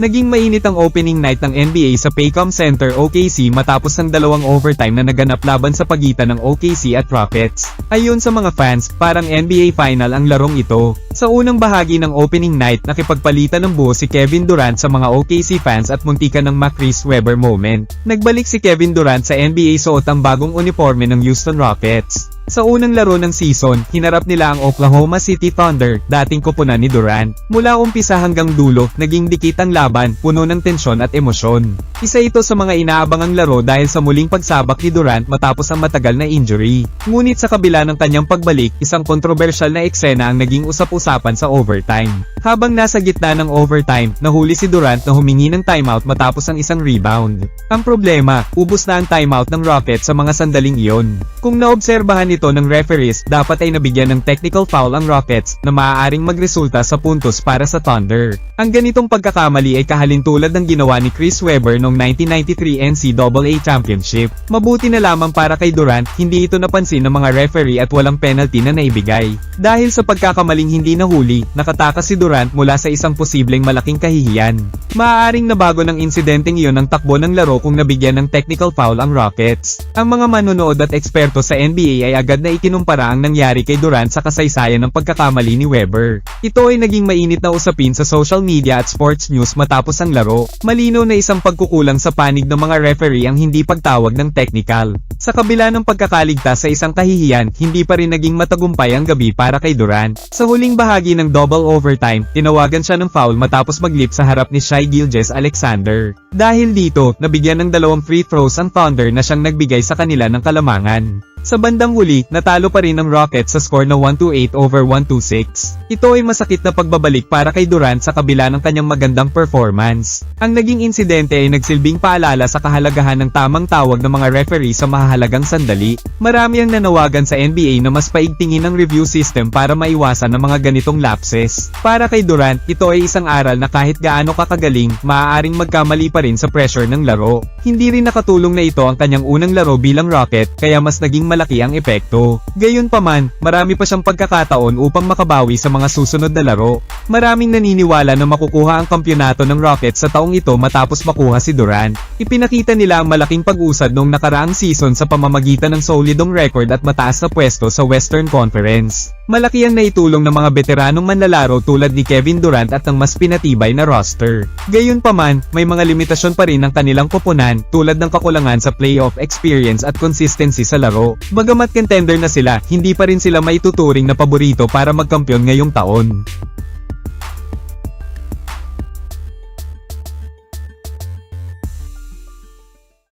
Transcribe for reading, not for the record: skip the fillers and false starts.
Naging mainit ang opening night ng NBA sa Paycom Center OKC matapos ang dalawang overtime na naganap laban sa pagitan ng OKC at Rockets. Ayon sa mga fans, parang NBA Final ang larong ito. Sa unang bahagi ng opening night, nakipagpalitan ng buhos si Kevin Durant sa mga OKC fans at muntikan ng Chris Webber moment. Nagbalik si Kevin Durant sa NBA suot ang bagong uniforme ng Houston Rockets. Sa unang laro ng season, hinarap nila ang Oklahoma City Thunder, dating koponan ni Durant. Mula umpisa hanggang dulo, naging dikit ang laban, puno ng tensyon at emosyon. Isa ito sa mga inaabangang laro dahil sa muling pagsabak ni Durant matapos ang matagal na injury. Ngunit sa kabila ng kanyang pagbalik, isang kontrobersyal na eksena ang naging usap-usapan sa overtime. Habang nasa gitna ng overtime, nahuli si Durant na humingi ng timeout matapos ang isang rebound. Ang problema, ubos na ang timeout ng Rockets sa mga sandaling iyon. Kung naobserbahan ito ng referees, dapat ay nabigyan ng technical foul ang Rockets na maaaring magresulta sa puntos para sa Thunder. Ang ganitong pagkakamali ay kahalintulad ng ginawa ni Chris Webber noong 1993 NCAA Championship. Mabuti na lamang para kay Durant, hindi ito napansin ng mga referee at walang penalty na naibigay. Dahil sa pagkakamaling hindi nahuli, nakatakas si Durant mula sa isang posibleng malaking kahihiyan. Maaaring nabago ng insidenteng iyon ang takbo ng laro kung nabigyan ng technical foul ang Rockets. Ang mga manonood at eksperto sa NBA ay agad na ikinumpara ang nangyari kay Durant sa kasaysayan ng pagkakamali ni Webber. Ito ay naging mainit na usapin sa social media at sports news matapos ang laro. Malinaw na isang pagkukulang sa panig ng mga referee ang hindi pagtawag ng technical. Sa kabila ng pagkakaligtas sa isang kahihiyan, hindi pa rin naging matagumpay ang gabi para kay Durant. Sa huling bahagi ng double overtime, tinawagan siya ng foul matapos maglip sa harap ni Shai Gilgeous-Alexander. Dahil dito, nabigyan ng 2 free throws ang Thunder na siyang nagbigay sa kanila ng kalamangan. Sa bandang huli, natalo pa rin ng Rockets sa score na 128 over 126. Ito ay masakit na pagbabalik para kay Durant sa kabila ng kanyang magandang performance. Ang naging insidente ay nagsilbing paalala sa kahalagahan ng tamang tawag ng mga referee sa mahalagang sandali. Marami ang nanawagan sa NBA na mas paigtingin ang review system para maiwasan ang mga ganitong lapses. Para kay Durant, ito ay isang aral na kahit gaano kakagaling, maaaring magkamali pa rin sa pressure ng laro. Hindi rin nakatulong na ito ang kanyang unang laro bilang Rocket, kaya mas naging malaki ang epekto. Gayunpaman, marami pa siyang pagkakataon upang makabawi sa mga susunod na laro. Maraming naniniwala na makukuha ang kampyonato ng Rockets sa taong ito matapos makuha si Durant. Ipinakita nila ang malaking pag-usad noong nakaraang season sa pamamagitan ng solidong record at mataas na pwesto sa Western Conference. Malaki ang naitulong ng mga veteranong manlalaro tulad ni Kevin Durant at ng mas pinatibay na roster. Gayunpaman, may mga limitasyon pa rin ang kanilang koponan tulad ng kakulangan sa playoff experience at consistency sa laro. Bagamat contender na sila, hindi pa rin sila maituturing na paborito para magkampiyon ngayong taon.